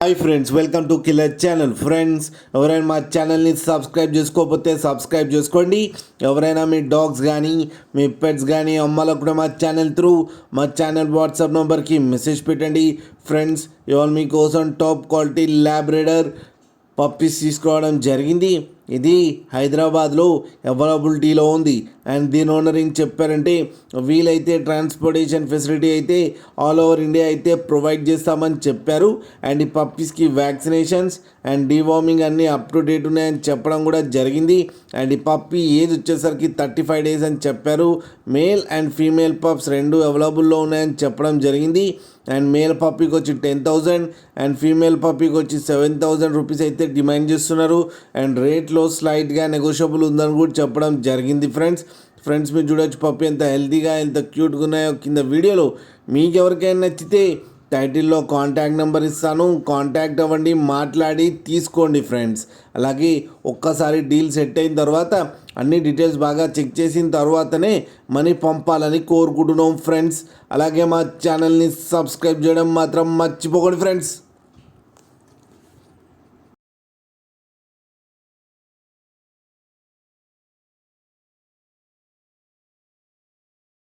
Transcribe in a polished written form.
Hi friends, welcome to killer channel. Friends, ఎవరైనా మా ఛానల్ని సబ్స్క్రైబ్ చేసుకోకపోతే సబ్స్క్రైబ్ చేసుకోండి. ఎవరైనా మీ డాగ్స్ కానీ మీ పెట్స్ కానీ అమ్మాలకు కూడా మా ఛానల్ త్రూ మా ఛానల్ వాట్సాప్ నెంబర్కి మెసేజ్ పెట్టండి. ఫ్రెండ్స్, ఇవాళ మీకోసం టాప్ క్వాలిటీ ల్యాబ్రేడర్ పప్పీస్ తీసుకోవడం జరిగింది. ఇది హైదరాబాద్లో అవైలబిలిటీలో ఉంది. అండ్ దీని ఓనర్ ఏం చెప్పారంటే, వీలైతే ట్రాన్స్పోర్టేషన్ ఫెసిలిటీ అయితే ఆల్ ఓవర్ ఇండియా అయితే ప్రొవైడ్ చేస్తామని చెప్పారు. అండ్ ఈ పప్పీస్కి వ్యాక్సినేషన్స్ అండ్ డీవార్మింగ్ అన్నీ అప్ టు డేట్ ఉన్నాయని చెప్పడం కూడా జరిగింది. అండ్ ఈ పప్పీ ఏజ్ వచ్చేసరికి 35 days అని చెప్పారు. మేల్ అండ్ ఫీమేల్ పప్స్ రెండు అవైలబుల్లో ఉన్నాయని చెప్పడం జరిగింది. అండ్ మేల్ పప్పీకి వచ్చి 10,000 అండ్ ఫీమేల్ పప్పీకి వచ్చి 7,000 రూపీస్ అయితే డిమాండ్ చేస్తున్నారు. అండ్ రేట్లో స్లైట్గా నెగోషియబుల్ ఉందని కూడా చెప్పడం జరిగింది. ఫ్రెండ్స్ మీరు చూడొచ్చు పప్పీ ఎంత హెల్తీగా ఎంత క్యూట్గా ఉన్నాయో. కింద వీడియోలో మీకు ఎవరికైనా నచ్చితే టైటిల్లో కాంటాక్ట్ నెంబర్ ఇస్తాను, కాంటాక్ట్ అవ్వండి, మాట్లాడి తీసుకోండి ఫ్రెండ్స్. అలాగే ఒక్కసారి డీల్ సెట్ అయిన తర్వాత అన్ని డీటెయిల్స్ బాగా చెక్ చేసిన తర్వాతనే మనీ పంపాలని కోరుకుంటున్నాం ఫ్రెండ్స్. అలాగే మా ఛానల్ని సబ్స్క్రైబ్ చేయడం మాత్రం మర్చిపోకండి ఫ్రెండ్స్.